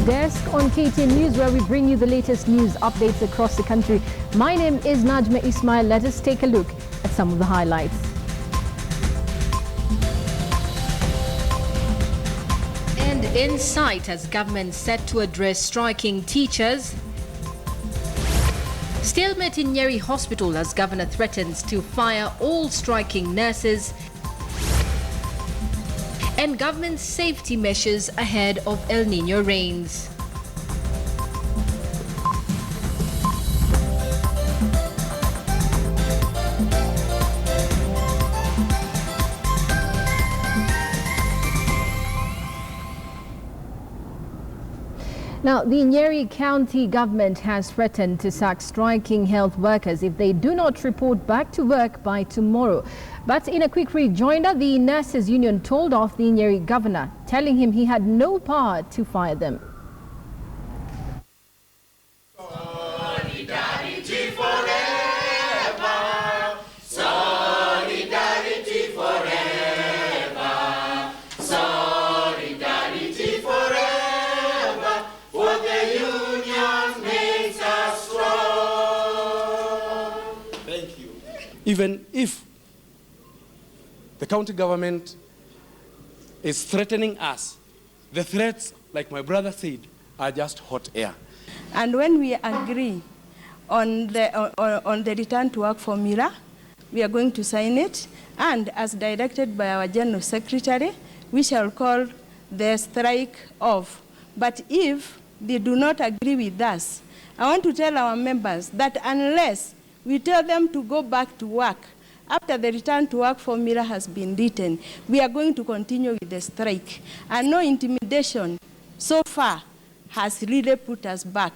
Newsdesk on KTN News, where we bring you the latest news updates across the country. My name is Najma Ismail. Let us take a look at some of the highlights. And in sight as government set to address striking teachers. Stalemate in Nyeri Hospital as governor threatens to fire all striking nurses. And government safety measures ahead of El Nino rains. Now, the Nyeri County government has threatened to sack striking health workers if they do not report back to work by tomorrow. But in a quick rejoinder, the nurses union told off the Nyeri governor, telling him he had no power to fire them. Solidarity forever, solidarity forever, solidarity forever, for the union makes us strong. Thank you. Even if the county government is threatening us, the threats, like my brother said, are just hot air. And when we agree on the return to work formula, we are going to sign it, and as directed by our General Secretary, we shall call the strike off. But if they do not agree with us, I want to tell our members that unless we tell them to go back to work after the return to work formula has been written, we are going to continue with the strike. And no intimidation so far has really put us back.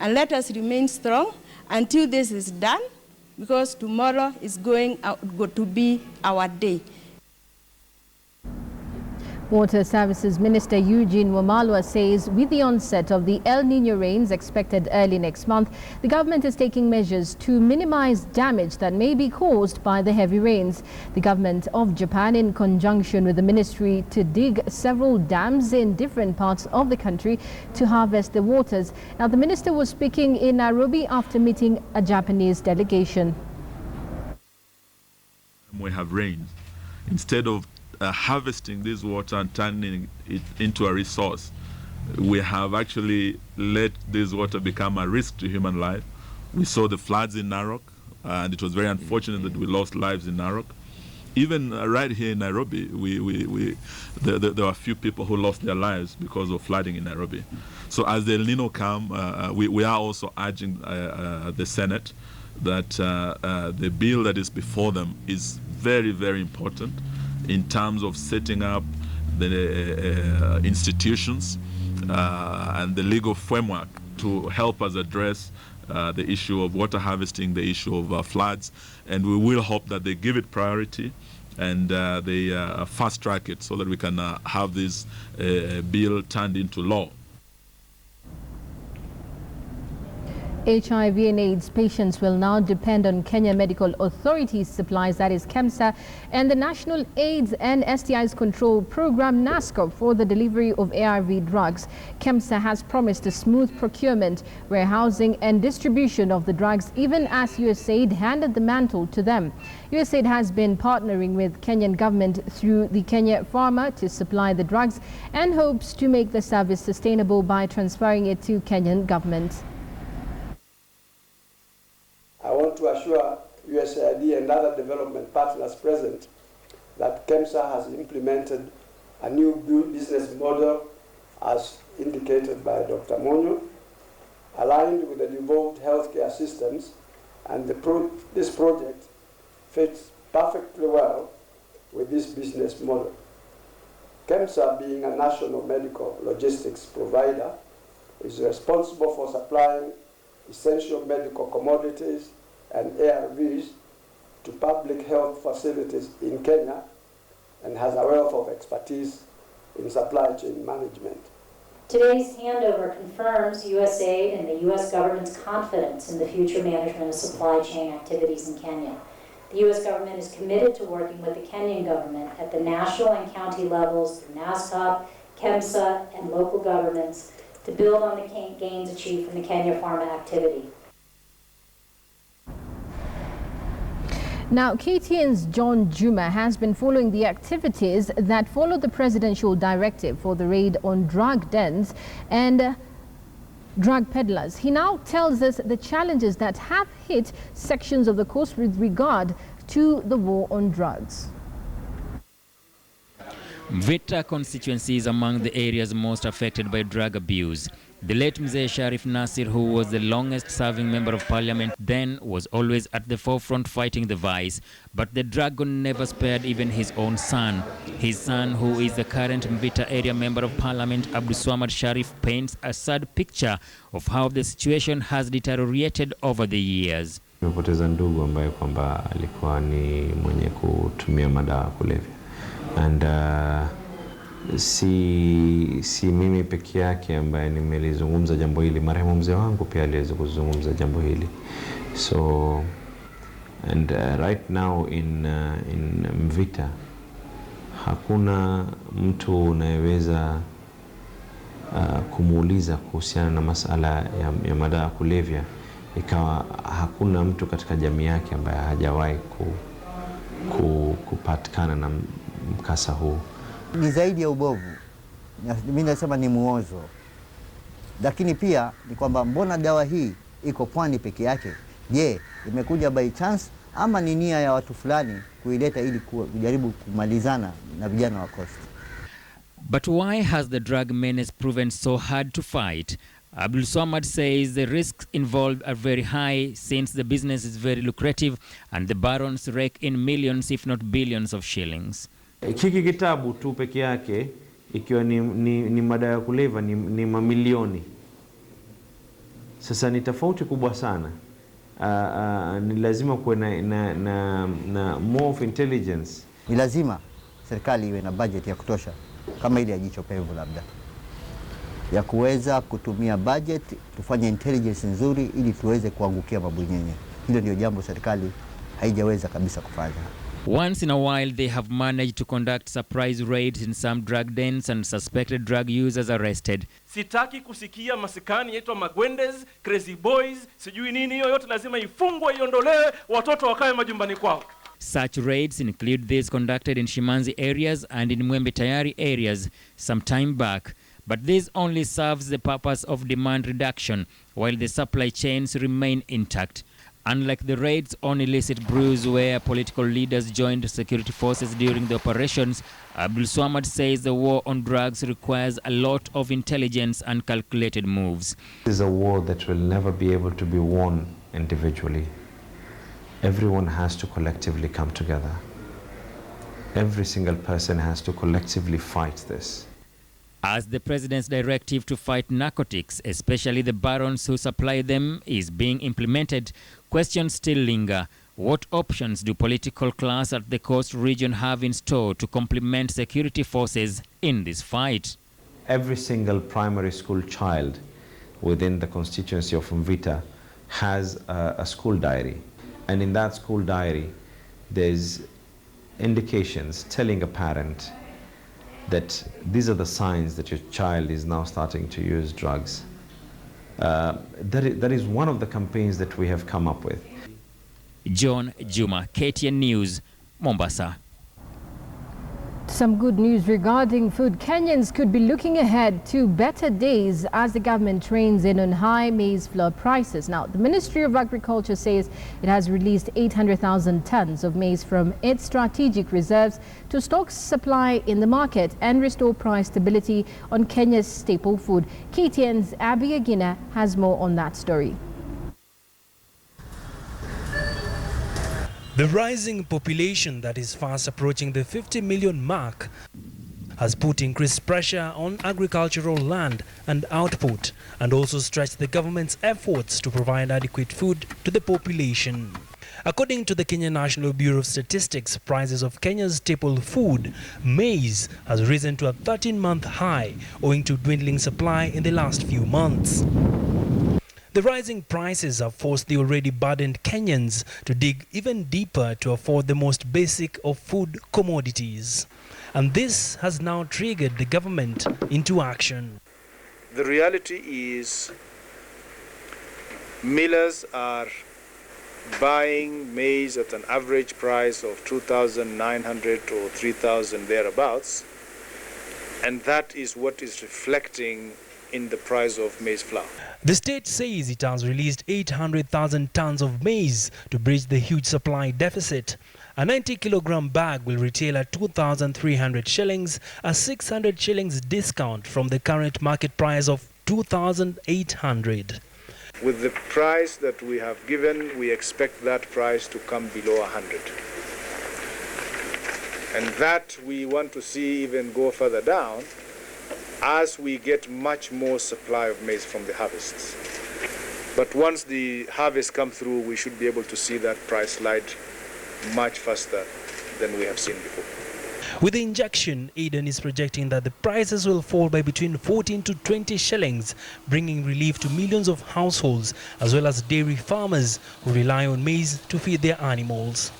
And let us remain strong until this is done, because tomorrow is going to be our day. Water Services Minister Eugene Wamalwa says with the onset of the El Nino rains expected early next month, the government is taking measures to minimize damage that may be caused by the heavy rains. The government of Japan, in conjunction with the ministry, to dig several dams in different parts of the country to harvest the waters. Now, the minister was speaking in Nairobi after meeting a Japanese delegation. We have rain. Instead of harvesting this water and turning it into a resource, we have actually let this water become a risk to human life. We saw the floods in Narok, and it was very unfortunate that we lost lives in Narok. Even right here in Nairobi, there were a few people who lost their lives because of flooding in Nairobi. So as the El Nino come, we are also urging the Senate that the bill that is before them is very, very important in terms of setting up the institutions and the legal framework to help us address the issue of water harvesting, the issue of floods, and we will hope that they give it priority and they fast track it so that we can have this bill turned into law. HIV and AIDS patients will now depend on Kenya Medical Authority's supplies, that is KEMSA, and the National AIDS and STIs Control Program, NASCO, for the delivery of ARV drugs. KEMSA has promised a smooth procurement, warehousing and distribution of the drugs, even as USAID handed the mantle to them. USAID has been partnering with Kenyan government through the Kenya Pharma to supply the drugs and hopes to make the service sustainable by transferring it to Kenyan government. I want to assure USAID and other development partners present that KEMSA has implemented a new business model as indicated by Dr. Monyo, aligned with the devolved healthcare systems, and this project fits perfectly well with this business model. KEMSA, being a national medical logistics provider, is responsible for supplying essential medical commodities and ARVs to public health facilities in Kenya and has a wealth of expertise in supply chain management. Today's handover confirms USAID and the U.S. government's confidence in the future management of supply chain activities in Kenya. The U.S. government is committed to working with the Kenyan government at the national and county levels through NASCOP, KEMSA, and local governments to build on the gains achieved from the Kenya Pharma activity. Now, KTN's John Juma has been following the activities that followed the presidential directive for the raid on drug dens and drug peddlers. He now tells us the challenges that have hit sections of the coast with regard to the war on drugs. Vita constituency is among the areas most affected by drug abuse. The late Mzee Sharif Nasir, who was the longest-serving member of parliament then, was always at the forefront fighting the vice. But the dragon never spared even his own son. His son, who is the current Mvita area member of parliament, Abdulswamad Sharif, paints a sad picture of how the situation has deteriorated over the years. Nimepoteza ndugu ambaye kwamba alikuwa ni mwenye kutumia madawa kulevya. And si mimi peke yake ambaye nimelizungumza jambo hili, marehemu mzee wangu pia aliweza kuzungumza jambo hili. So and right now in Mvita hakuna mtu unayeweza kumuuliza kuhusiana na masala ya madawa kulevya ikawa hakuna mtu katika jamii yake ambaye hajawahi kupatikana na mkasa huu. Ni zaidi ya ubovu, mimi nasema ni muozo. Lakini pia ni kwamba mbona dawa hii iko pwani peke yake? Je, imekuja by chance ama ni nia ya watu fulani kuileta ili kujaribu kumalizana na vijana wa coast? But why has the drug menace proven so hard to fight? Abdulswamad says the risks involved are very high since the business is very lucrative and the barons rake in millions if not billions of shillings. Hiki kitabu tu peke yake ikiwa ni madawa ya kulevya ni mamilioni. Sasa ni tofauti kubwa sana. Ni lazima kuwe na more of intelligence. Ni lazima serikali iwe na budget ya kutosha kama ile ya jicho pevu labda, ya kuweza kutumia budget tufanye intelligence nzuri ili tuweze kuangukia mabwenyenye. Hilo ndio jambo serikali haijaweza kabisa kufanya. Once in a while, they have managed to conduct surprise raids in some drug dens and suspected drug users arrested. Sitaki kusikia masikani yaitwa magwendes, crazy boys, sijui nini, hiyo yote lazima ifungwe, iondolewe, watoto wakae majumbani kwao. Such raids include these conducted in Shimanzi areas and in Mwembe Tayari areas some time back. But this only serves the purpose of demand reduction, while the supply chains remain intact. Unlike the raids on illicit brews where political leaders joined security forces during the operations, Abdulswamad says the war on drugs requires a lot of intelligence and calculated moves. This is a war that will never be able to be won individually. Everyone has to collectively come together. Every single person has to collectively fight this. As the president's directive to fight narcotics, especially the barons who supply them, is being implemented, questions still linger. What options do political class at the coast region have in store to complement security forces in this fight? Every single primary school child within the constituency of Mvita has a school diary. And in that school diary, there's indications telling a parent that these are the signs that your child is now starting to use drugs. That is one of the campaigns that we have come up with. John Juma, KTN News, Mombasa. Some good news regarding food. Kenyans could be looking ahead to better days as the government trains in on high maize flour prices. Now, the Ministry of Agriculture says it has released 800,000 tons of maize from its strategic reserves to stock supply in the market and restore price stability on Kenya's staple food. KTN's Abby Agina has more on that story. The rising population that is fast approaching the 50 million mark has put increased pressure on agricultural land and output and also stretched the government's efforts to provide adequate food to the population. According to the Kenya National Bureau of Statistics, prices of Kenya's staple food, maize, has risen to a 13-month high owing to dwindling supply in the last few months. The rising prices have forced the already burdened Kenyans to dig even deeper to afford the most basic of food commodities. And this has now triggered the government into action. The reality is millers are buying maize at an average price of 2,900 or 3,000 thereabouts, and that is what is reflecting in the price of maize flour. The state says it has released 800,000 tons of maize to bridge the huge supply deficit. A 90-kilogram bag will retail at 2,300 shillings, a 600 shillings discount from the current market price of 2,800. With the price that we have given, we expect that price to come below 100. And that we want to see even go further down as we get much more supply of maize from the harvests. But once the harvest come through, we should be able to see that price slide much faster than we have seen before. With the injection, Eden is projecting that the prices will fall by between 14 to 20 shillings, bringing relief to millions of households as well as dairy farmers who rely on maize to feed their animals.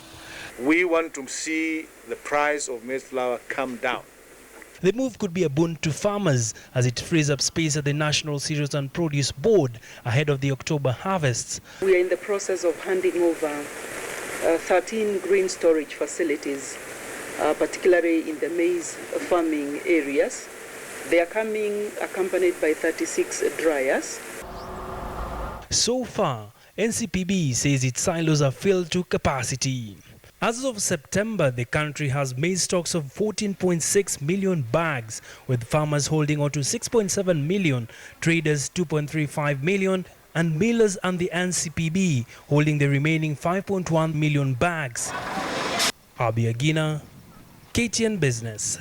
We want to see the price of maize flour come down. The move could be a boon to farmers as it frees up space at the National Cereals and Produce Board ahead of the October harvests. We are in the process of handing over 13 grain storage facilities, particularly in the maize farming areas. They are coming accompanied by 36 dryers. So far, NCPB says its silos are filled to capacity. As of September, the country has maize stocks of 14.6 million bags, with farmers holding on to 6.7 million, traders 2.35 million, and millers and the NCPB holding the remaining 5.1 million bags. Harambee Stars, KTN Business.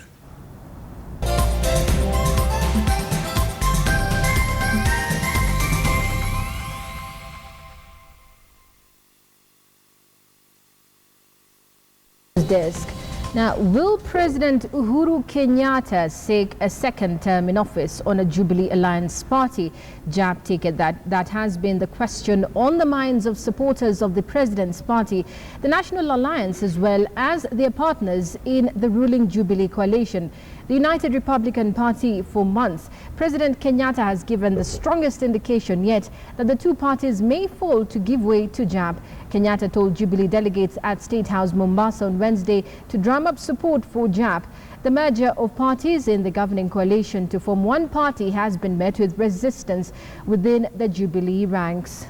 Desk. Now, will President Uhuru Kenyatta seek a second term in office on a Jubilee Alliance party JAP ticket? That has been the question on the minds of supporters of the president's party, the National Alliance, as well as their partners in the ruling Jubilee coalition, the United Republican Party. For months, President Kenyatta has given the strongest indication yet that the two parties may fall to give way to JAP. Kenyatta told Jubilee delegates at State House Mombasa on Wednesday to drum up support for JAP. The merger of parties in the governing coalition to form one party has been met with resistance within the Jubilee ranks.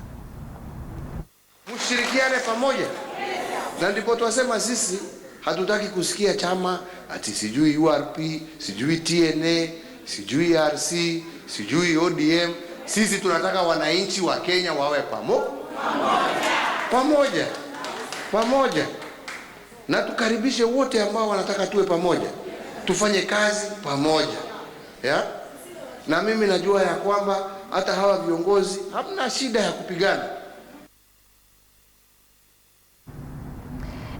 Mshirikiane pamoja. Na ndipo twasema sisi hatutaki kusikia chama ati sijui URP, sijui TNA, sijui RC, sijui ODM. Sisi tunataka wananchi wa Kenya wawe pamoja. Na tukaribishe wote ambao wanataka tuwe pamoja. Tufanye kazi pamoja. Ya? Na mimi najua ya kwamba hata hawa viongozi hamna shida ya kupigana.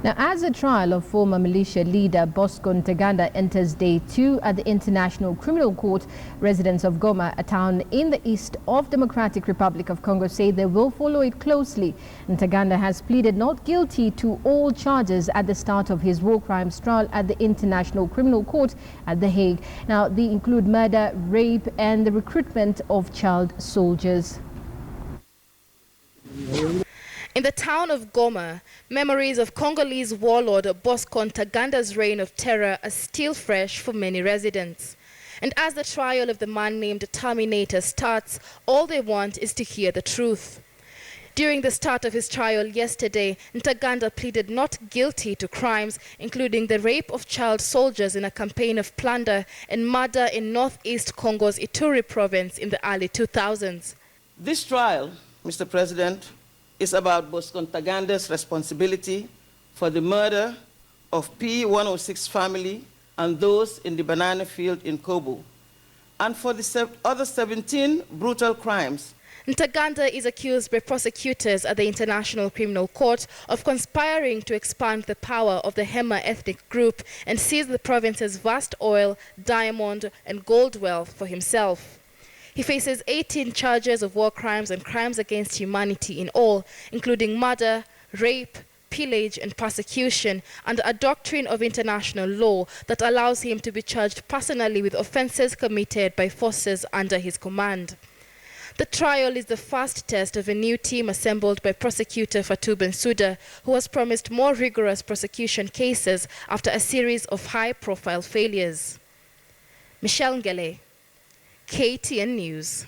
Now, as the trial of former militia leader Bosco Ntaganda enters day 2 at the International Criminal Court, residents of Goma, a town in the east of Democratic Republic of Congo, say they will follow it closely. Ntaganda has pleaded not guilty to all charges at the start of his war crimes trial at the International Criminal Court at The Hague. Now, they include murder, rape, and the recruitment of child soldiers. In the town of Goma, memories of Congolese warlord Bosco Ntaganda's reign of terror are still fresh for many residents. And as the trial of the man named Terminator starts, all they want is to hear the truth. During the start of his trial yesterday, Ntaganda pleaded not guilty to crimes including the rape of child soldiers in a campaign of plunder and murder in northeast Congo's Ituri province in the early 2000s. This trial, Mr. President, is about Bosco Ntaganda's responsibility for the murder of P106 family and those in the banana field in Kobo, and for the other 17 brutal crimes. Ntaganda is accused by prosecutors at the International Criminal Court of conspiring to expand the power of the Hema ethnic group and seize the province's vast oil, diamond, and gold wealth for himself. He faces 18 charges of war crimes and crimes against humanity in all, including murder, rape, pillage and persecution under a doctrine of international law that allows him to be charged personally with offences committed by forces under his command. The trial is the first test of a new team assembled by prosecutor Fatou Bensouda, who has promised more rigorous prosecution cases after a series of high-profile failures. Michelle Ngele, KTN News.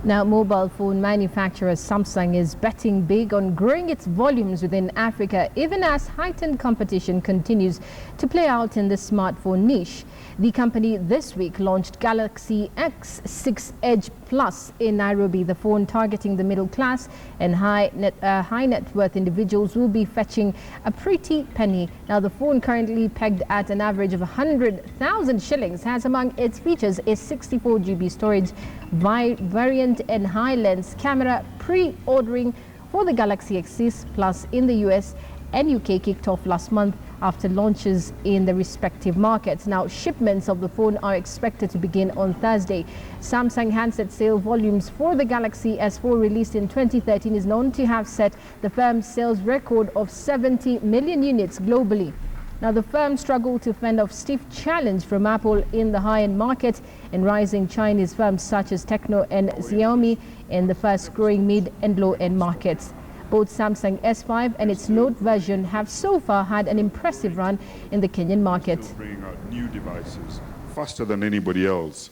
Now, mobile phone manufacturer Samsung is betting big on growing its volumes within Africa, even as heightened competition continues to play out in the smartphone niche. The company this week launched Galaxy S6 Edge Plus in Nairobi. The phone, targeting the middle class and high net worth individuals, will be fetching a pretty penny. Now, the phone, currently pegged at an average of 100,000 shillings, has among its features a 64 GB storage variant and high lens camera. Pre-ordering for the Galaxy S6 Plus in the US and UK kicked off last month after launches in the respective markets. Now, shipments of the phone are expected to begin on Thursday. Samsung handset sale volumes for the Galaxy S4, released in 2013, is known to have set the firm's sales record of 70 million units globally. Now, the firm struggled to fend off stiff challenge from Apple in the high-end market and rising Chinese firms such as Tecno and Xiaomi in the fast-growing mid and low-end markets. Both Samsung S5 and its Note version have so far had an impressive run in the Kenyan market. Bringing out new devices faster than anybody else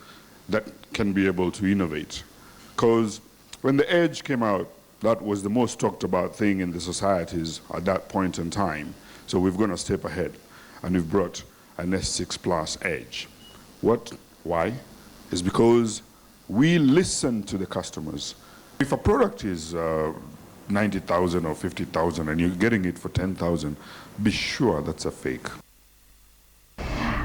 that can be able to innovate. Because when the Edge came out, that was the most talked about thing in the societies at that point in time. So we've gone a step ahead, and we've brought an S6 Plus Edge. Why? It's because we listen to the customers. If a product is 90,000 or 50,000 and you're getting it for 10,000, be sure that's a fake.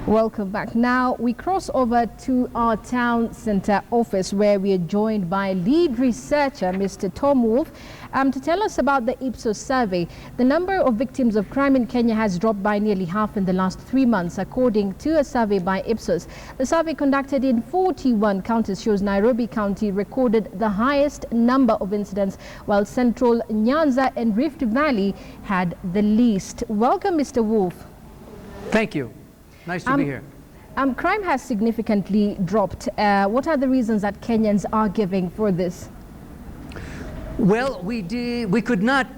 Welcome back. Now we cross over to our town centre office, where we are joined by lead researcher Mr. Tom Wolf to tell us about the Ipsos survey. The number of victims of crime in Kenya has dropped by nearly half in the last 3 months, according to a survey by Ipsos. The survey, conducted in 41 counties, shows Nairobi County recorded the highest number of incidents, while Central, Nyanza and Rift Valley had the least. Welcome, Mr. Wolf. Thank you. Nice to be here. Crime has significantly dropped. What are the reasons that Kenyans are giving for this? Well, we could not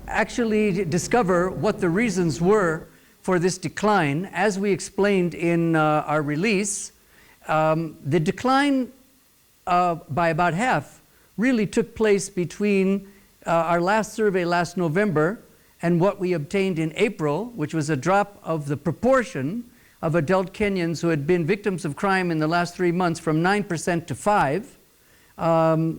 actually discover what the reasons were for this decline. As we explained in our release, the decline by about half really took place between our last survey last November and what we obtained in April, which was a drop of the proportion of adult Kenyans who had been victims of crime in the last 3 months from 9% to 5%.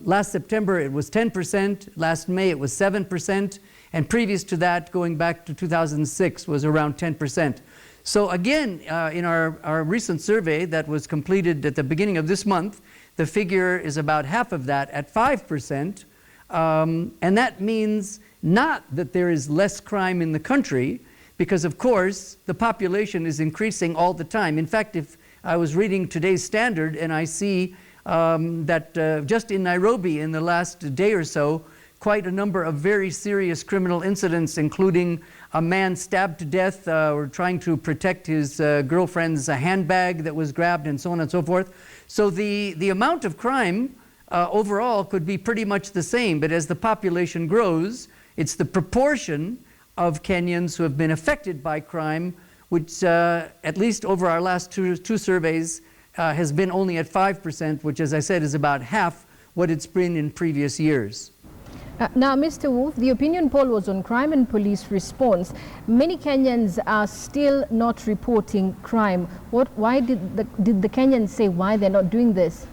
Last September it was 10%, last May it was 7%, and previous to that, going back to 2006, was around 10%. So again, in our recent survey that was completed at the beginning of this month, the figure is about half of that at 5%, and that means not that there is less crime in the country, because of course the population is increasing all the time. In fact, if I was reading today's Standard and I see that just in Nairobi in the last day or so, quite a number of very serious criminal incidents, including a man stabbed to death or trying to protect his girlfriend's handbag that was grabbed, and so on and so forth. So the amount of crime overall could be pretty much the same, but as the population grows, it's the proportion of Kenyans who have been affected by crime, which at least over our last two surveys has been only at 5%, which, as I said, is about half what it's been in previous years. Now, Mr. Wolf, the opinion poll was on crime and police response. Many Kenyans are still not reporting crime. Why did the Kenyans say why they're not doing this?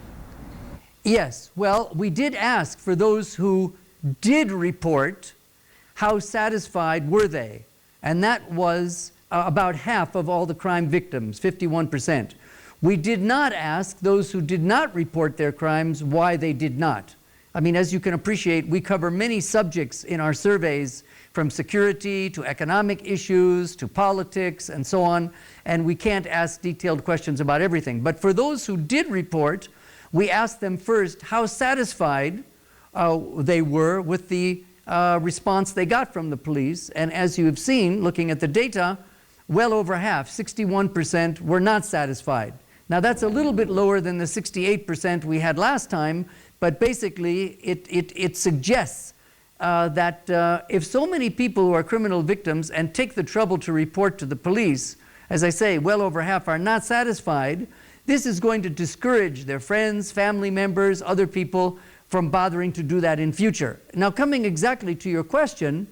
Yes, well, we did ask for those who did report, how satisfied were they? And that was about half of all the crime victims, 51%. We did not ask those who did not report their crimes why they did not. I mean, as you can appreciate, we cover many subjects in our surveys, from security to economic issues to politics and so on, and we can't ask detailed questions about everything. But for those who did report, we asked them first how satisfied they were with the response they got from the police. And as you have seen, looking at the data, well over half, 61%, were not satisfied. Now that's a little bit lower than the 68% we had last time, but basically it suggests that if so many people who are criminal victims and take the trouble to report to the police, as I say, well over half are not satisfied, this is going to discourage their friends, family members, other people from bothering to do that in future. Now, coming exactly to your question,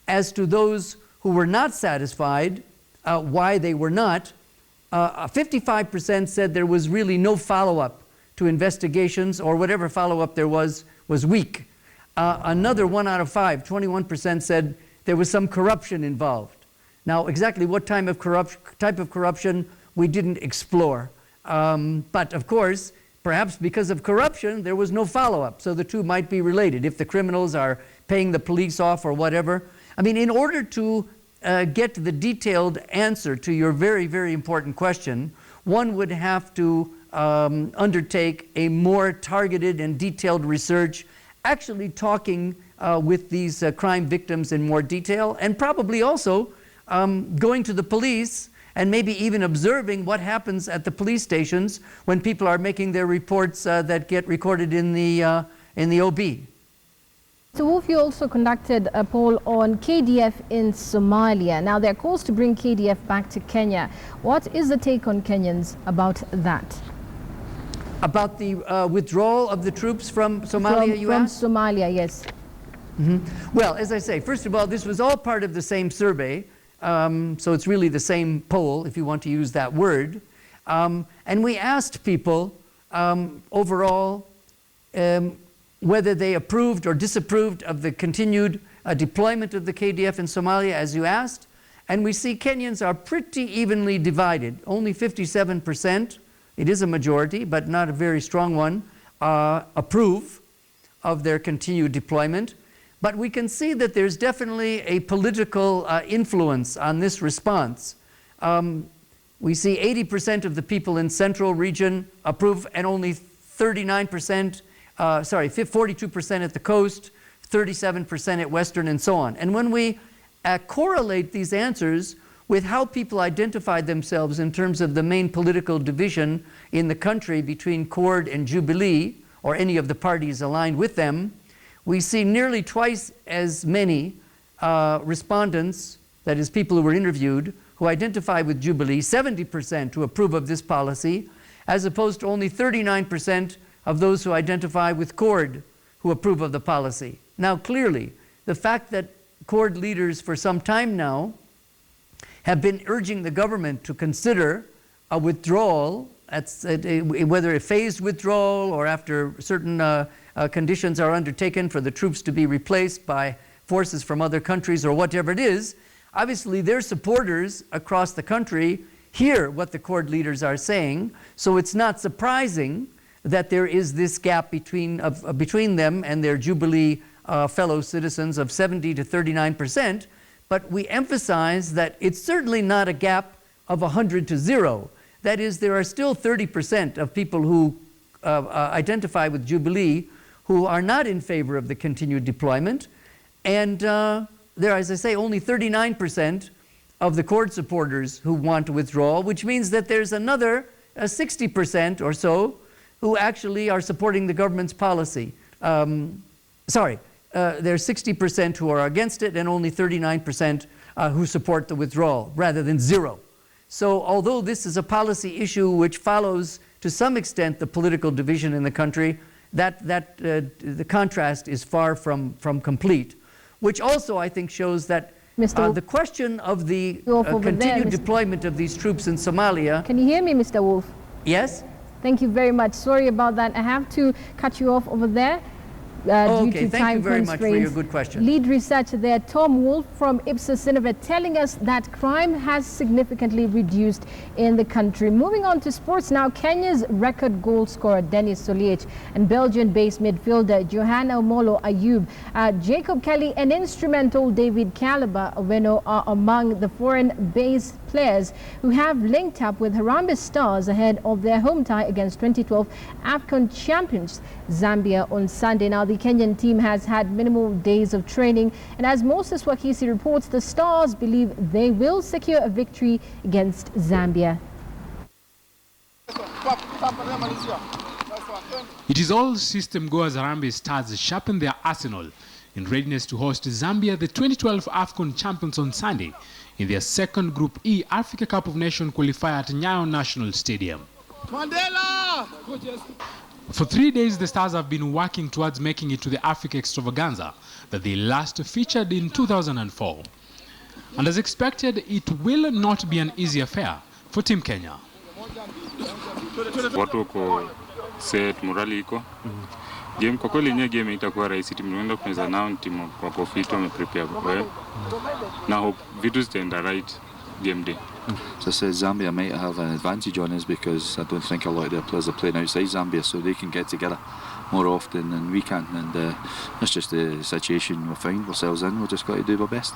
as to those who were not satisfied, why they were not, 55% said there was really no follow-up to investigations, or whatever follow-up there was weak. Another 1 out of 5, 21%, said there was some corruption involved. Now, exactly what type of corruption we didn't explore. But of course, perhaps because of corruption, there was no follow-up, so the two might be related. If the criminals are paying the police off or whatever. I mean, in order to get the detailed answer to your very, very important question, one would have to undertake a more targeted and detailed research, actually talking with these crime victims in more detail, and probably also going to the police and maybe even observing what happens at the police stations when people are making their reports that get recorded in the OB. So Wolf, you also conducted a poll on KDF in Somalia. Now there are calls to bring KDF back to Kenya. What is the take on Kenyans about that? About the withdrawal of the troops from Somalia, you asked? From Somalia, yes. Mm-hmm. Well, as I say, first of all, this was all part of the same survey. So it's really the same poll, if you want to use that word. And we asked people overall whether they approved or disapproved of the continued deployment of the KDF in Somalia, as you asked. And we see Kenyans are pretty evenly divided. Only 57%, it is a majority, but not a very strong one, approve of their continued deployment. But we can see that there's definitely a political influence on this response. We see 80% of the people in central region approve, and only 42% at the coast, 37% at western, and so on. And when we correlate these answers with how people identify themselves in terms of the main political division in the country between CORD and Jubilee, or any of the parties aligned with them, we see nearly twice as many respondents, that is people who were interviewed, who identify with Jubilee, 70% who approve of this policy, as opposed to only 39% of those who identify with CORD who approve of the policy. Now clearly, the fact that CORD leaders for some time now have been urging the government to consider a withdrawal, whether a phased withdrawal or after certain conditions are undertaken for the troops to be replaced by forces from other countries or whatever it is, obviously their supporters across the country hear what the CORD leaders are saying, so it's not surprising that there is this gap between them and their Jubilee fellow citizens of 70 to 39%, but we emphasize that it's certainly not a gap of 100 to 0. That is, there are still 30% of people who identify with Jubilee who are not in favor of the continued deployment, and there are, as I say, only 39% of the CORD supporters who want to withdraw, which means that there's another 60% or so who actually are supporting the government's policy. There's 60% who are against it and only 39% who support the withdrawal, rather than 0. So although this is a policy issue which follows to some extent the political division in the country, the contrast is far from complete, which also I think shows that the question of the continued deployment of these troops in Somalia. Can you hear me, Mr. Wolf? Yes. Thank you very much. Sorry about that. I have to cut you off over there. Due to thank you very much for your good question. Lead researcher there, Tom Wolf from Ipsos Innova, telling us that crime has significantly reduced in the country. Moving on to sports now, Kenya's record goal scorer Dennis Soliech and Belgian-based midfielder Johanna Omolo Ayub, Jacob Kelly and instrumental David Calaba Oweno are among the foreign-based players who have linked up with Harambee Stars ahead of their home tie against 2012 AFCON champions Zambia on Sunday. Now, the Kenyan team has had minimal days of training, and as Moses Wakisi reports, the Stars believe they will secure a victory against Zambia. It is all system go as Harambee Stars sharpen their arsenal in readiness to host Zambia, the 2012 AFCON champions, on Sunday in their second Group E Africa Cup of Nations qualifier at Nyayo National Stadium. Mandela! For 3 days, the Stars have been working towards making it to the Africa Extravaganza that they last featured in 2004. And as expected, it will not be an easy affair for Team Kenya. Watu wako set, morali iko. Game kwa kweli nye game itakuwa rahisi, timu inaenda kuanza nao, timu wako fit, wameprepare kwa. Na hope vitu zitaenda right game day. So I said Zambia might have an advantage on us because I don't think a lot of their players are playing outside Zambia, so they can get together more often than we can, and that's just the situation we find ourselves in. We've just got to do our best.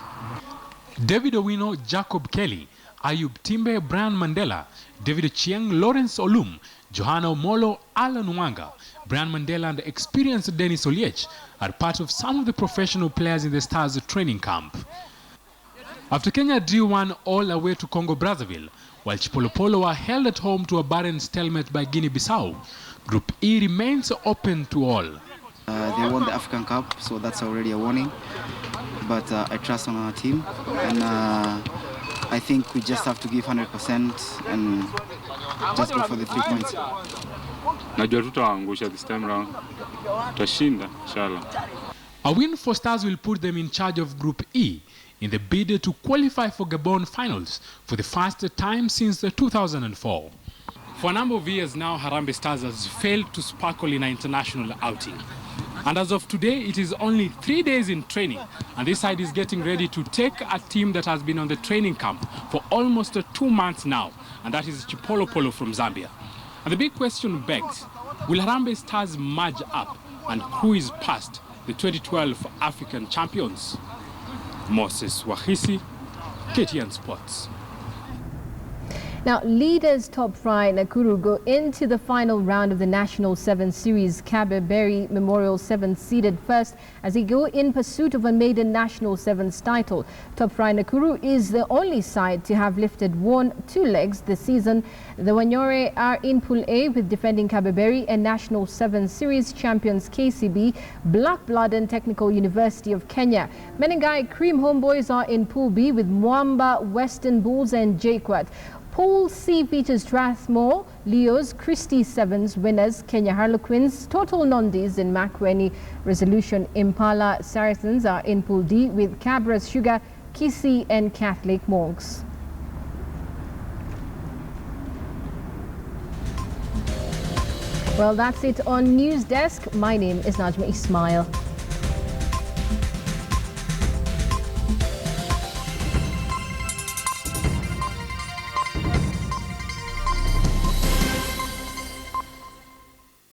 David Owino, Jacob Kelly, Ayub Timbe, Brian Mandela, David Chieng, Lawrence Olum, Johanna Omolo, Alan Wanga, Brian Mandela and experienced Dennis Oliech are part of some of the professional players in the Stars training camp. After Kenya drew 1-1 away to Congo-Brazzaville, while Chipolopolo were held at home to a barren stalemate by Guinea-Bissau, Group E remains open to all. They won the African Cup, so that's already a warning. But I trust on our team, and I think we just have to give 100% and just go for the 3 points. Najua tutaangusha this time round. Tutashinda, inshallah. A win for Stars will put them in charge of Group E in the bid to qualify for Gabon finals for the first time since 2004. For a number of years now, Harambee Stars has failed to sparkle in an international outing. And as of today, it is only 3 days in training, and this side is getting ready to take a team that has been on the training camp for almost 2 months now, and that is Chipolopolo from Zambia. And the big question begs, will Harambee Stars merge up, and who is past the 2012 African champions? Moses Wakisi, KTN Sports. Now, leaders Top Fry Nakuru go into the final round of the National 7 Series. Kabeberry Memorial 7 seeded first as they go in pursuit of a maiden National 7s title. Top Fry Nakuru is the only side to have lifted 2 legs this season. The Wanyore are in Pool A with defending Kabeberry and National 7 Series champions KCB, Black Blood and Technical University of Kenya. Menengai Cream Homeboys are in Pool B with Mwamba, Western Bulls and JKUAT. Pool C features Strathmore, Leos, Christie Sevens winners, Kenya Harlequins, Total Nondis and Makueni Resolution Impala. Saracens are in Pool D with Cabras Sugar, Kisii and Catholic Monks. Well, that's it on News Desk. My name is Najma Ismail.